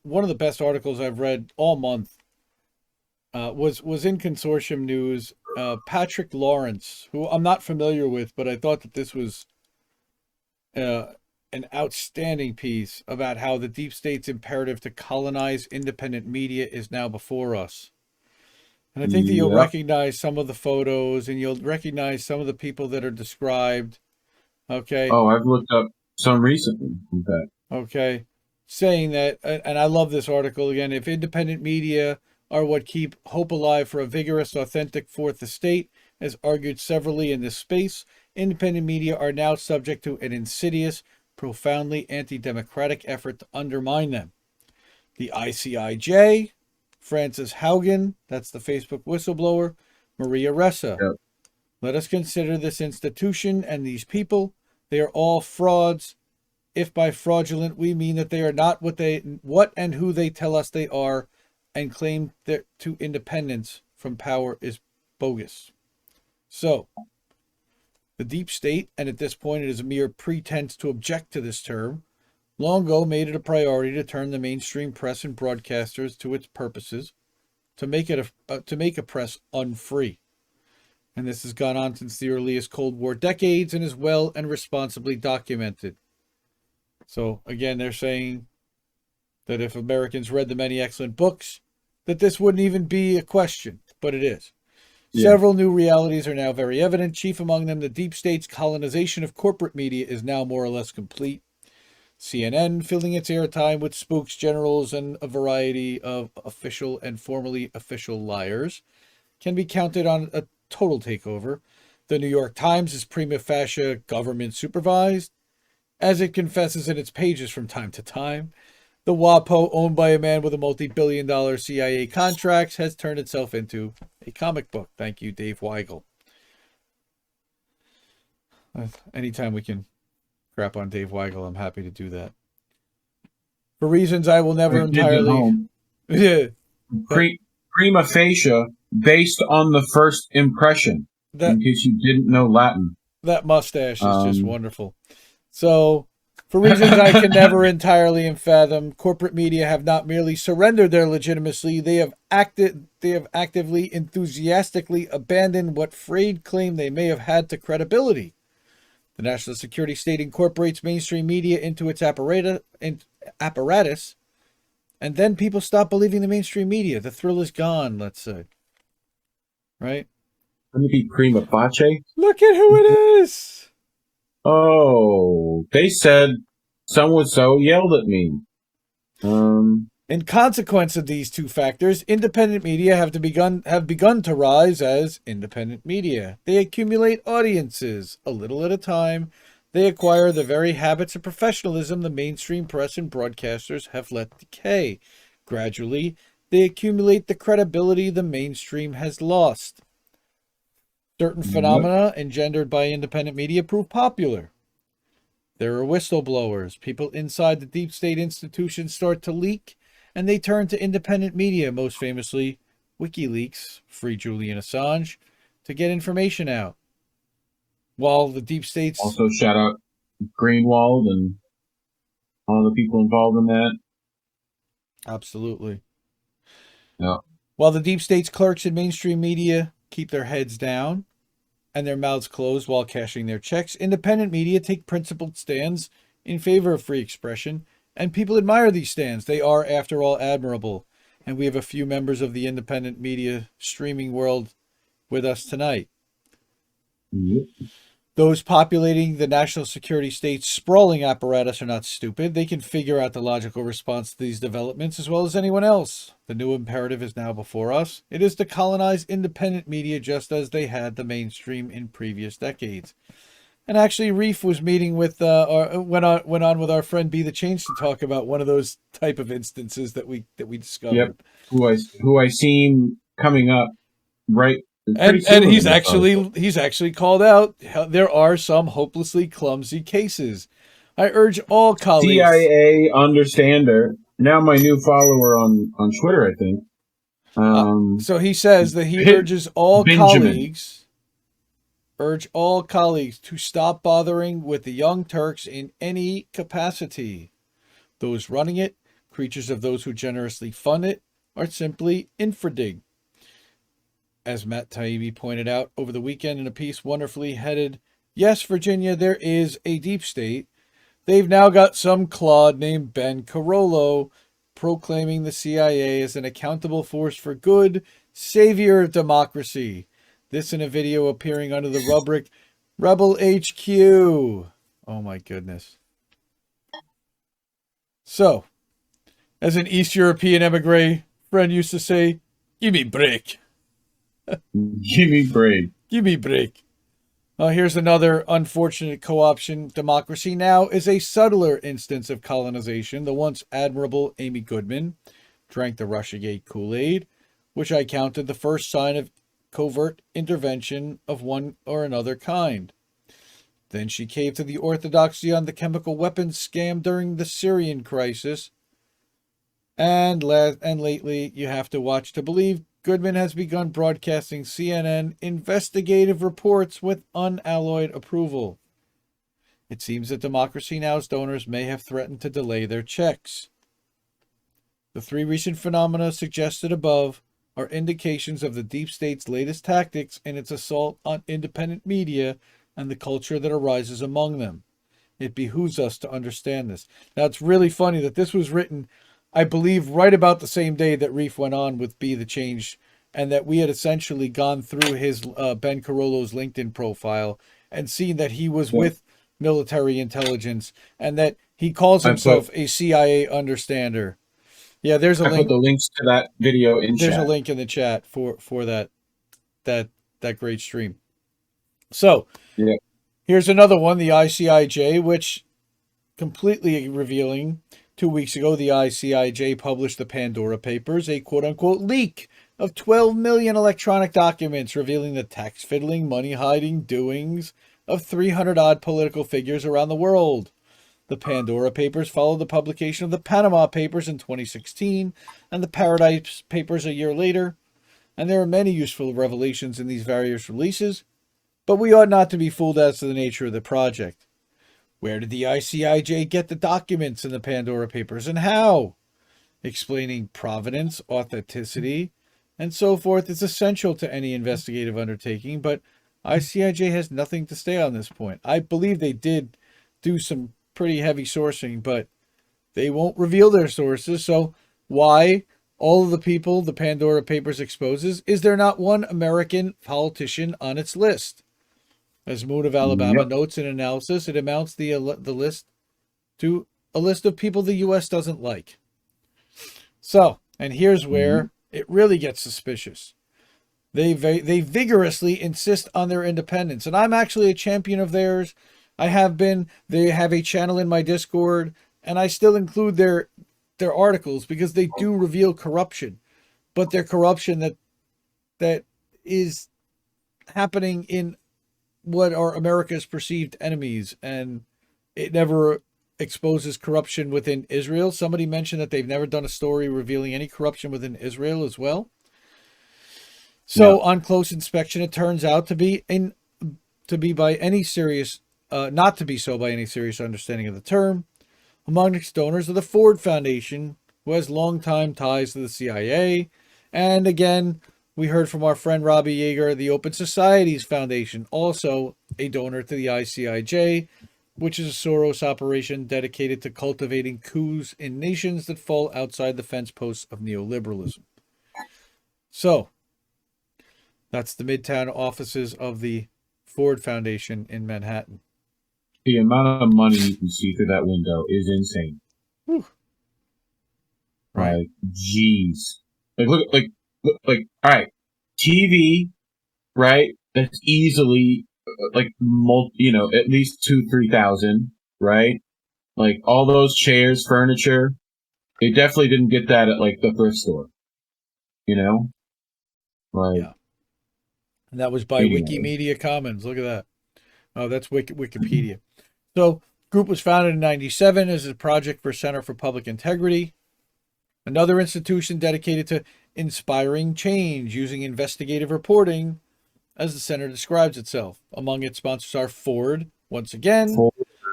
one of the best articles I've read all month was in Consortium News. Patrick Lawrence, who I'm not familiar with, but I thought that this was uh, an outstanding piece about how the deep state's imperative to colonize independent media is now before us. And I think that you'll Yep. recognize some of the photos and you'll recognize some of the people that are described. Okay. Oh, I've looked up some recently, in fact. Okay. Saying that, and I love this article again, if independent media are what keep hope alive for a vigorous, authentic fourth estate, as argued severally in this space, independent media are now subject to an insidious, profoundly anti democratic effort to undermine them. The ICIJ, Frances Haugen, that's the Facebook whistleblower, Maria Ressa. Yep. Let us consider this institution and these people. They are all frauds. If by fraudulent we mean that they are not what and who they tell us they are, and claim that to independence from power is bogus. So, the deep state, and at this point it is a mere pretense to object to this term, long ago made it a priority to turn the mainstream press and broadcasters to its purposes, to make a press unfree. And this has gone on since the earliest Cold War decades and is well and responsibly documented. So again, they're saying that if Americans read the many excellent books, that this wouldn't even be a question, but it is. Yeah. Several new realities are now very evident. Chief among them, the deep state's colonization of corporate media is now more or less complete. CNN filling its airtime with spooks, generals, and a variety of official and formerly official liars can be counted on a total takeover. The New York Times is prima facie government supervised, as it confesses in its pages from time to time. The WAPO, owned by a man with a multi-billion-dollar CIA contract, has turned itself into a comic book. Thank you, Dave Weigel. Anytime we can crap on Dave Weigel, I'm happy to do that. For reasons I will never entirely... Yeah. Prima facie, based on the first impression, in case you didn't know Latin. That mustache is just wonderful. So, for reasons I can never entirely fathom, corporate media have not merely surrendered their legitimacy, they have actively, enthusiastically abandoned what frayed claim they may have had to credibility. The national security state incorporates mainstream media into its apparatus, and then people stop believing the mainstream media. The thrill is gone, let's say. Right? Let me be prima facie. Look at who it is! Oh, they said so-and-so yelled at me. In consequence of these two factors, independent media have begun to rise as independent media. They accumulate audiences, a little at a time. They acquire the very habits of professionalism the mainstream press and broadcasters have let decay. Gradually, they accumulate the credibility the mainstream has lost. Certain phenomena engendered by independent media prove popular. There are whistleblowers. People inside the deep state institutions start to leak, and they turn to independent media, most famously WikiLeaks, free Julian Assange, to get information out. While the deep states... Also shout out Greenwald and all the people involved in that. Absolutely. Yeah. While the deep state's clerks in mainstream media keep their heads down and their mouths closed while cashing their checks, independent media take principled stands in favor of free expression, and people admire these stands. They are, after all, admirable. And we have a few members of the independent media streaming world with us tonight. Yep. Those populating the national security state's sprawling apparatus are not stupid. They can figure out the logical response to these developments as well as anyone else. The new imperative is now before us. It is to colonize independent media just as they had the mainstream in previous decades. And actually, Reef was meeting with, went on with our friend Be the Change to talk about one of those type of instances that we discovered. Yep. Who I seen coming up right. And he's actually called out there are some hopelessly clumsy cases. I urge all colleagues. CIA understander, now my new follower on Twitter, I think. So he says that he urges all colleagues to stop bothering with the Young Turks in any capacity. Those running it, creatures of those who generously fund it are simply infradig. As Matt Taibbi pointed out over the weekend in a piece wonderfully headed, "Yes, Virginia, there is a deep state. They've now got some clod named Ben Carollo proclaiming the CIA as an accountable force for good, savior of democracy. This in a video appearing under the rubric Rebel HQ." Oh my goodness. So, as an East European emigre friend used to say, "Give me break. Give me break. Give me break." Here's another unfortunate co-option. Democracy Now! Is a subtler instance of colonization. The once admirable Amy Goodman drank the Russiagate Kool-Aid, which I counted the first sign of covert intervention of one or another kind. Then she caved to the orthodoxy on the chemical weapons scam during the Syrian crisis. And lately, you have to watch to believe, Goodman has begun broadcasting CNN investigative reports with unalloyed approval. It seems that Democracy Now!'s donors may have threatened to delay their checks. The three recent phenomena suggested above are indications of the deep state's latest tactics in its assault on independent media and the culture that arises among them. It behooves us to understand this. Now, it's really funny that this was written, I believe, right about the same day that Reef went on with Be the Change, and that we had essentially gone through his Ben Carollo's LinkedIn profile and seen that he was with military intelligence and that he calls himself a CIA understander. Yeah, there's a link. I put the links to that video in chat. There's a link in the chat for that great stream. So, here's another one, the ICIJ, which completely revealing. 2 weeks ago, the ICIJ published the Pandora Papers, a quote-unquote leak of 12 million electronic documents revealing the tax-fiddling, money-hiding doings of 300-odd political figures around the world. The Pandora Papers followed the publication of the Panama Papers in 2016 and the Paradise Papers a year later, and there are many useful revelations in these various releases, but we ought not to be fooled as to the nature of the project. Where did the ICIJ get the documents in the Pandora Papers and how? Explaining provenance, authenticity, and so forth is essential to any investigative undertaking, but ICIJ has nothing to say on this point. I believe they did do some pretty heavy sourcing, but they won't reveal their sources, so why? All of the people the Pandora Papers exposes, is there not one American politician on its list? As Moon of Alabama notes in analysis, it amounts the list to a list of people the U.S. doesn't like. So, and here's where it really gets suspicious. They vigorously insist on their independence, and I'm actually a champion of theirs. I have been. They have a channel in my Discord, and I still include their articles because they do reveal corruption, but their corruption that is happening in what are America's perceived enemies, and it never exposes corruption within Israel. Somebody mentioned that they've never done a story revealing any corruption within Israel as well. So on close inspection, it turns out not to be by any serious understanding of the term. Among its donors are the Ford Foundation, who has longtime ties to the CIA, and again, we heard from our friend Robbie Yeager, the Open Societies Foundation, also a donor to the ICIJ, which is a Soros operation dedicated to cultivating coups in nations that fall outside the fence posts of neoliberalism. So, that's the Midtown offices of the Ford Foundation in Manhattan. The amount of money you can see through that window is insane. Whew. Right. Like, jeez. Look, all right, TV, right? That's easily at least 2,000-3,000, right? Like all those chairs, furniture, they definitely didn't get that at like the thrift store, Like, yeah. And that was by Wikimedia Commons. Look at that. Oh, that's Wikipedia. So, group was founded in 1997 as a project for Center for Public Integrity, another institution dedicated to inspiring change using investigative reporting, as the center describes itself. Among its sponsors are Ford, once again,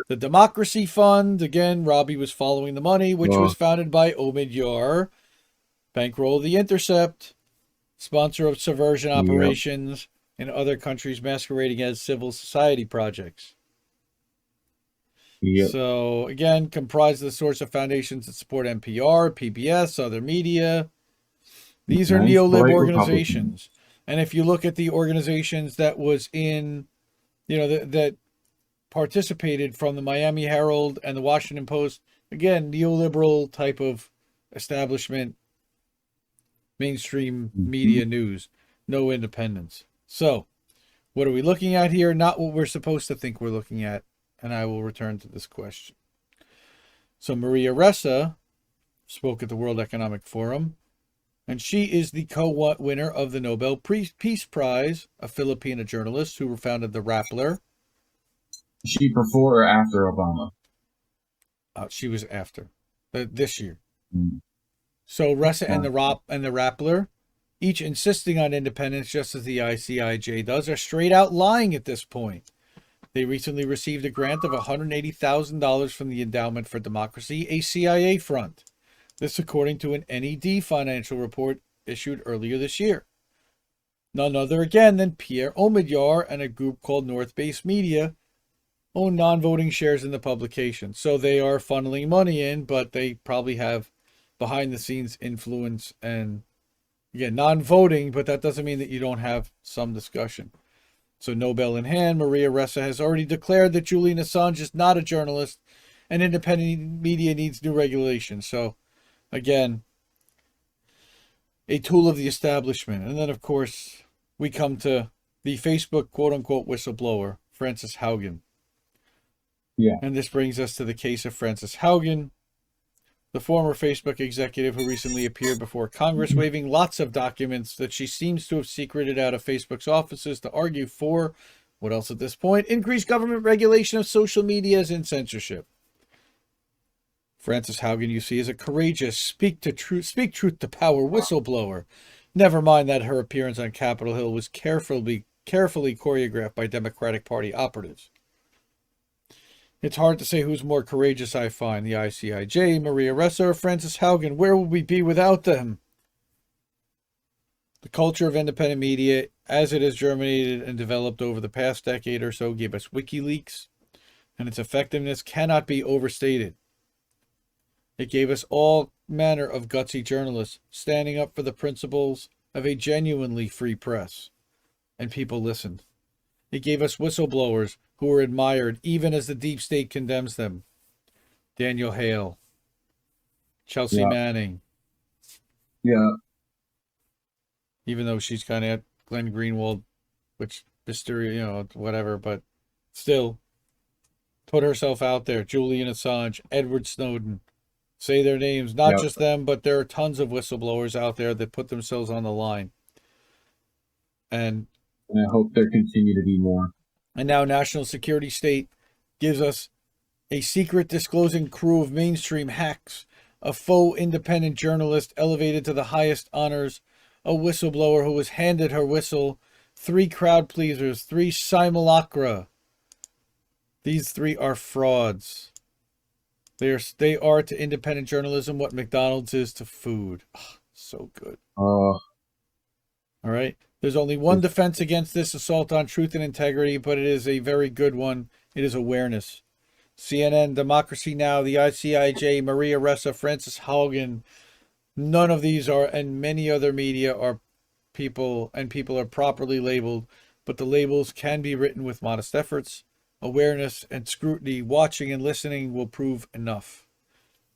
The Democracy Fund, again, Robbie was following the money, which Oh, was founded by Omid Yar, bankroll The Intercept, sponsor of subversion yep, operations in other countries masquerading as civil society projects. yep. So, again, comprised of the source of foundations that support NPR, PBS, other media. These are Nice, neolib bright Republican. organizations. And if you look at the organizations that was in, that participated from the Miami Herald and the Washington Post, again, neoliberal type of establishment, mainstream Mm-hmm. media news, no independence. So, what are we looking at here? Not what we're supposed to think we're looking at. And I will return to this question. So, Maria Ressa spoke at the World Economic Forum, and she is the co-winner of the Nobel Peace Prize, a Filipina journalist who founded the Rappler. She before or after Obama? She was after this year. Mm. So Ressa and Yeah. the Rappler, each insisting on independence, just as the ICIJ does, are straight out lying at this point. They recently received a grant of $180,000 from the Endowment for Democracy, a CIA front. This according to an NED financial report issued earlier this year. None other again than Pierre Omidyar and a group called North Base Media own non-voting shares in the publication. So they are funneling money in, but they probably have behind-the-scenes influence and, again, non-voting, but that doesn't mean that you don't have some discussion. So Nobel in hand, Maria Ressa has already declared that Julian Assange is not a journalist and independent media needs new regulations. So, again, a tool of the establishment. And then, of course, we come to the Facebook quote-unquote whistleblower, Frances Haugen. Yeah. And this brings us to the case of Frances Haugen, the former Facebook executive who recently appeared before Congress waving lots of documents that she seems to have secreted out of Facebook's offices to argue for, what else at this point? Increased government regulation of social medias and censorship. Frances Haugen, you see, is a courageous, speak truth to power whistleblower. Never mind that her appearance on Capitol Hill was carefully choreographed by Democratic Party operatives. It's hard to say who's more courageous, I find. The ICIJ, Maria Ressa, or Frances Haugen. Where would we be without them? The culture of independent media, as it has germinated and developed over the past decade or so, gave us WikiLeaks, and its effectiveness cannot be overstated. It gave us all manner of gutsy journalists standing up for the principles of a genuinely free press, and people listened. It gave us whistleblowers who were admired even as the deep state condemns them. Daniel Hale, Chelsea Yeah. Manning, Yeah. even though she's kind of at Glenn Greenwald, which mystery, whatever, but still put herself out there. Julian Assange, Edward Snowden, say their names, not Yeah. just them, but there are tons of whistleblowers out there that put themselves on the line. And I hope there continue to be more. And now National Security State gives us a secret disclosing crew of mainstream hacks, a faux independent journalist elevated to the highest honors, a whistleblower who was handed her whistle, 3 crowd pleasers, 3 simulacra. These 3 are frauds. They are to independent journalism what McDonald's is to food. Oh, so good. All right. There's only one defense against this assault on truth and integrity, but it is a very good one. It is awareness. CNN, Democracy Now!, the ICIJ, Maria Ressa, Frances Haugen, none of these are, and many other media are people are properly labeled, but the labels can be written with modest efforts. Awareness and scrutiny, watching and listening will prove enough.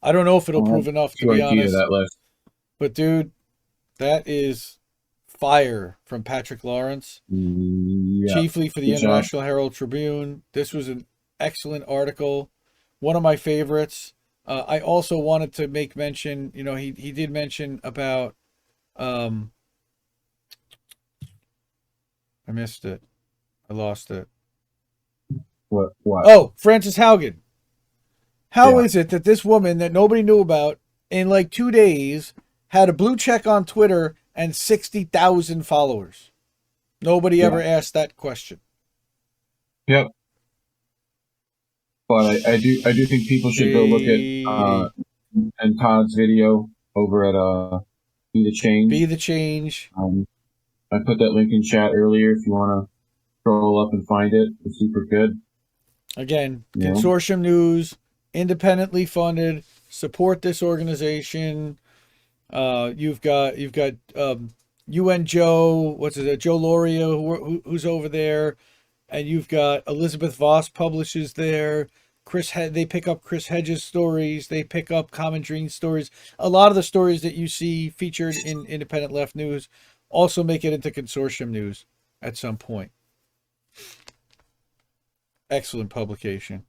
I don't know if it'll prove enough, to be honest. That list. But dude, that is fire from Patrick Lawrence, chiefly for the International Herald Tribune. This was an excellent article, one of my favorites. I also wanted to make mention, he did mention about, I missed it. I lost it. What? Oh, Frances Haugen. How is it that this woman that nobody knew about in like 2 days had a blue check on Twitter and 60,000 followers? Nobody ever asked that question. Yep. But I do think people should go look at and Todd's video over at Be the Change. Be the Change. I put that link in chat earlier if you want to scroll up and find it. It's super good. Again, Yeah. Consortium News, independently funded. Support this organization. You've got UN Joe. What's it? Joe Loria, who's over there, and you've got Elizabeth Voss publishes there. They pick up Chris Hedges' stories. They pick up Common Dream stories. A lot of the stories that you see featured in Independent Left News also make it into Consortium News at some point. Excellent publication.